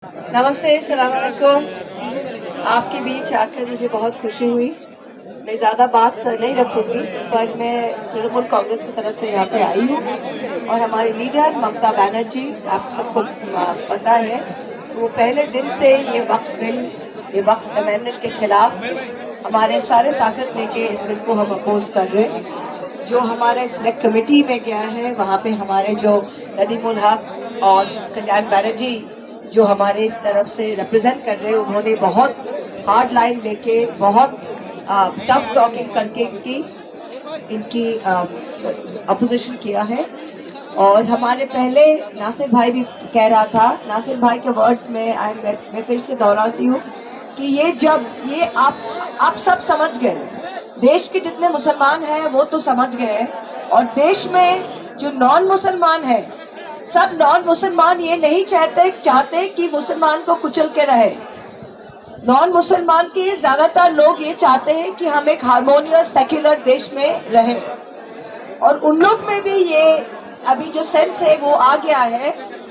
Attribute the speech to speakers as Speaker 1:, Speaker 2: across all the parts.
Speaker 1: नमस्ते, अस्सलाम वालेकुम। आपके बीच आकर मुझे बहुत खुशी हुई। मैं ज़्यादा बात नहीं रखूंगी, पर मैं तृणमूल कांग्रेस की तरफ से यहाँ पे आई हूँ और हमारी लीडर ममता बनर्जी, आप सबको पता है, वो पहले दिन से ये वक्फ बिल, ये वक्फ अमेंडमेंट के खिलाफ हमारे सारे ताकत लेके इस बिल को हम अपोज कर रहे हैं। जो हमारे सिलेक्ट कमेटी में गया है, वहाँ पे हमारे जो नदीमुल हक और कल्याण बैनर्जी जो हमारे तरफ से रिप्रेजेंट कर रहे हैं, उन्होंने बहुत हार्ड लाइन लेके, बहुत टफ टॉकिंग करके इनकी अपोजिशन किया है। और हमारे पहले नासिर भाई भी कह रहा था, नासिर भाई के वर्ड्स में मैं फिर से दोहराती हूँ कि ये आप सब समझ गए, देश के जितने मुसलमान हैं वो तो समझ गए, और देश में जो नॉन मुसलमान है, सब नॉन मुसलमान ये नहीं चाहते कि मुसलमान को कुचल के रहे। नॉन मुसलमान के ज्यादातर लोग ये चाहते हैं कि हम एक हार्मोनियस सेक्युलर देश में रहें, और उन लोग में भी ये अभी जो सेंस है वो आ गया है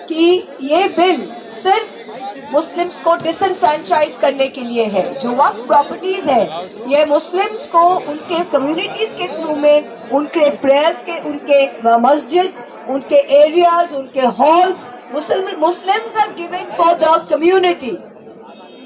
Speaker 1: कि ये बिल सिर्फ मुस्लिम्स को डिसएनफ्रेंचाइज करने के लिए है। जो वक्फ प्रॉपर्टीज है, ये मुस्लिम्स को उनके कम्युनिटीज के थ्रू में, उनके प्रेयर्स के, उनके मस्जिद्स, उनके एरियाज, उनके halls, Muslims have given for the community,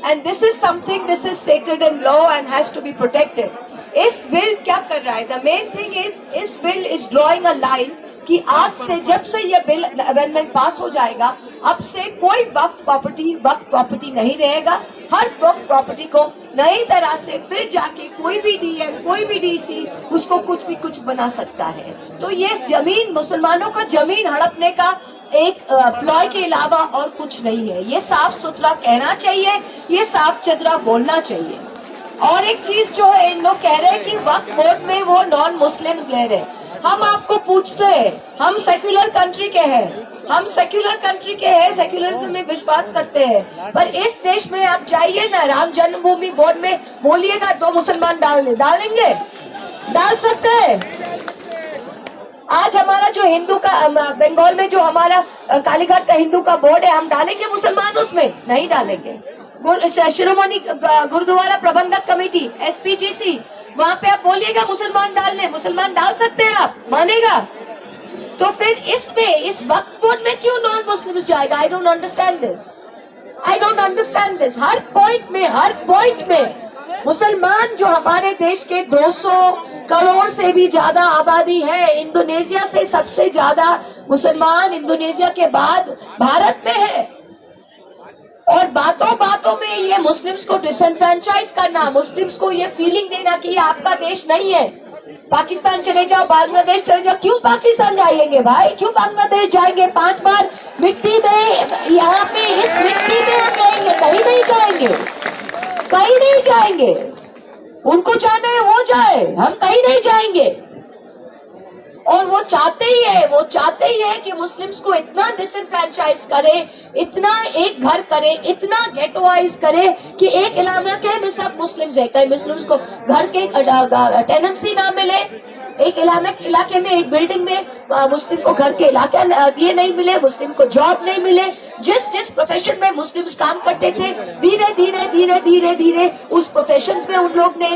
Speaker 1: and this is something, this is sacred in law and has to be protected. इस बिल क्या कर रहा है? The main thing is, इस bill is drawing a line कि आज से, जब से ये बिल अमेंडमेंट पास हो जाएगा, अब से कोई वक्फ प्रॉपर्टी नहीं रहेगा। हर वक्फ प्रॉपर्टी को नई तरह से फिर जाके कोई भी डीएम, कोई भी डीसी उसको कुछ बना सकता है। तो ये जमीन, मुसलमानों का जमीन हड़पने का एक प्लॉय के अलावा और कुछ नहीं है। ये साफ सुथरा कहना चाहिए, ये साफ चदरा बोलना चाहिए। और एक चीज जो है, इन लोग कह रहे हैं कि वक्फ बोर्ड में वो नॉन मुस्लिम्स ले रहे हैं। हम आपको पूछते हैं, हम सेक्युलर कंट्री के हैं, सेक्युलरिज्म में विश्वास करते हैं, पर इस देश में आप जाइए ना, राम जन्मभूमि बोर्ड में बोलिएगा 2 मुसलमान डालेंगे, डाल सकते हैं। आज हमारा जो हिंदू का, बंगाल में जो हमारा कालीघाट का हिंदू का बोर्ड है, हम डालेंगे मुसलमान उसमें? नहीं डालेंगे। शिरोमणि गुरुद्वारा प्रबंधक कमेटी, SPGC, वहाँ पे आप बोलिएगा मुसलमान डालने, मुसलमान डाल सकते हैं, आप मानेगा? तो फिर इसमें, इस वक्फ बोर्ड में क्यों नॉन मुस्लिम्स जाएगा? I don't understand this. Her point में मुसलमान, जो हमारे देश के 200 करोड़ से भी ज्यादा आबादी है, इंडोनेशिया से सबसे ज्यादा मुसलमान इंडोनेशिया के बाद भारत में है, और बातों में ये मुस्लिम्स को डिसएनफ्रेंचाइज करना, मुस्लिम्स को ये फीलिंग देना कि ये आपका देश नहीं है, पाकिस्तान चले जाओ, बांग्लादेश चले जाओ। क्यों पाकिस्तान जाएंगे भाई? क्यों बांग्लादेश जाएंगे? 5 बार मिट्टी में, यहाँ पे इस मिट्टी में हम रहेंगे, कहीं नहीं जाएंगे। उनको जाना है वो जाए, हम कहीं नहीं जाएंगे। और वो चाहते ही है कि मुस्लिम्स को इतना डिसएनफ्रेंचाइज करे, इतना एक घर करे, इतना गेटोआइज करे कि एक इलाके में सब मुस्लिम्स है, कहीं मुस्लिम्स को घर के टेनेंसी ना मिले, एक इलाके में, एक बिल्डिंग में मुस्लिम को घर के इलाके ये नहीं मिले, मुस्लिम को जॉब नहीं मिले। जिस प्रोफेशन में मुस्लिम्स काम करते थे, धीरे उस प्रोफेशन में उन लोग ने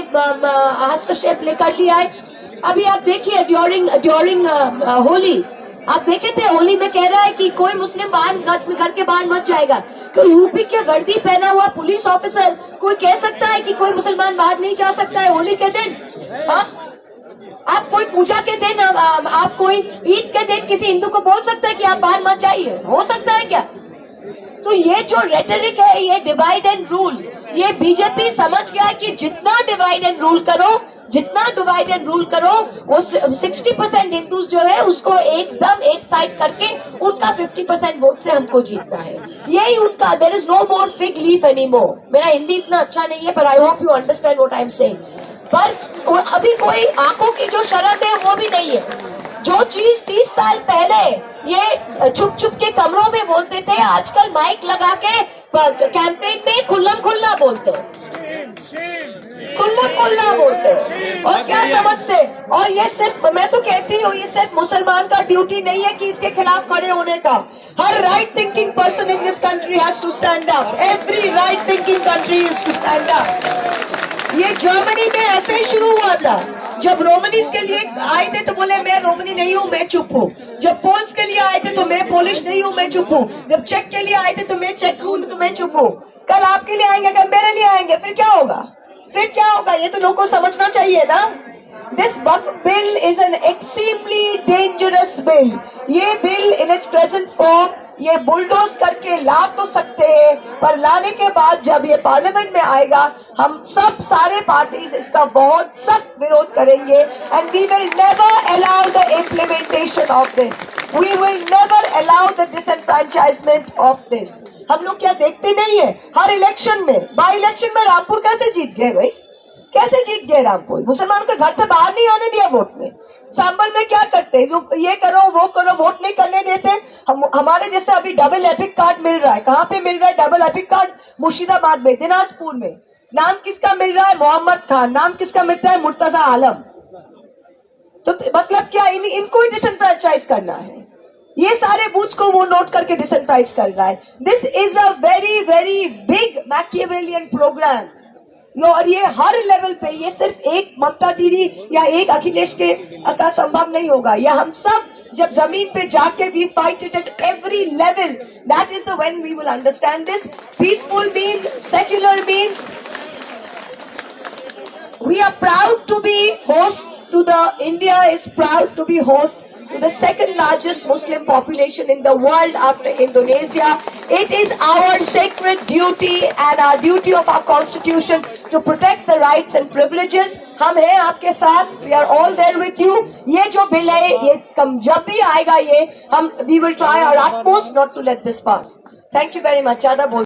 Speaker 1: हस्तक्षेप लेकर लिया है। अभी आप देखिए, ड्यूरिंग होली, आप देखे थे, होली में कह रहा है कि कोई मुस्लिम घर के बाहर मत जाएगा। तो यूपी के वर्दी पहना हुआ पुलिस ऑफिसर कोई कह सकता है कि कोई मुसलमान बाहर नहीं जा सकता है होली के दिन? हाँ, आप कोई पूजा के दिन, आप कोई ईद के दिन किसी हिंदू को बोल सकता है कि आप बाहर मत जाइए? हो सकता है क्या? तो ये जो रेटरिक है, ये डिवाइड एंड रूल, ये बीजेपी समझ गया है कि जितना डिवाइड एंड रूल करो, वो 60% हिंदूज जो है उसको एकदम एक साइड करके उनका 50% वोट से हमको जीतना है। यही उनका, there is no more fig leaf anymore. मेरा हिंदी इतना अच्छा नहीं है, पर I hope you understand what I am saying. पर अभी कोई आंखों की जो शरत है वो भी नहीं है। जो चीज 30 साल पहले ये छुप के कमरों में बोलते थे, आजकल माइक लगा के कैंपेन में खुल्ला बोलते हैं। कुल्ला कुल्ला बोलते हैं और क्या समझते हैं। और ये सिर्फ, मैं तो कहती हूँ, ये सिर्फ मुसलमान का ड्यूटी नहीं है कि इसके खिलाफ खड़े होने का। हर right thinking person in this country has to stand up. Every right thinking country is to stand up. ये जर्मनी में ऐसे ही शुरू हुआ था। जब रोमनीज के लिए आए थे तो बोले मैं रोमनी नहीं हूँ, मैं चुप हूँ। जब पोल्स के लिए आए थे तो मैं पोलिश नहीं हूँ, मैं चुप हूँ। जब चेक के लिए आए थे तो मैं चेक हूँ, तो मैं चुप हूँ। कल आपके लिए आएंगे, कल मेरे लिए आएंगे, फिर क्या होगा? फिर क्या होगा? ये तो लोगों को समझना चाहिए ना। This bill is an extremely dangerous bill. ये bill in its present form ये बुलडोज करके ला तो सकते हैं, पर लाने के बाद जब ये पार्लियामेंट में आएगा, हम सब सारे पार्टीज इसका बहुत सख्त विरोध करेंगे। And we will never allow the implementation of this. We will never allow the disenfranchisement of this. हम लोग क्या देखते नहीं है? हर इलेक्शन में, बाई इलेक्शन में रामपुर कैसे जीत गए भाई? कैसे जीत गए रामपुर? मुसलमानों के घर से बाहर नहीं आने दिया वोट में। सांबल में क्या करते हैं? ये करो वो करो, वोट नहीं करने देते। हमारे जैसे अभी डबल एपिक कार्ड मिल रहा है। कहाँ पे मिल रहा है डबल एपिक कार्ड? मुर्शिदाबाद में, दिनाजपुर में। नाम किसका मिल रहा है? मोहम्मद खान। नाम किसका मिलता है? मुर्तजा आलम। तो मतलब क्या इनको ही डिसएनफ्रेंचाइज करना है? ये सारे बूथ्स को वो नोट करके डिसएनफ्रेंचाइज कर रहा है। This is a very very big Machiavellian programme. और ये हर लेवल पे, ये सिर्फ एक ममता दीदी या एक अखिलेश के का संभव नहीं होगा। ये हम सब जब जमीन पे जाके we fight it at every level, that is the when we will understand this. Peaceful means, secular means, we are proud to be host to the, India is proud to be host to the second largest Muslim population in the world after Indonesia. It is our sacred duty and our duty of our constitution to protect the rights and privileges. हम हैं आपके साथ, we are all there with you. ये जो bill है, ये जब भी आएगा, ये हम we will try our utmost not to let this pass. Thank you very much. ज़्यादा बोल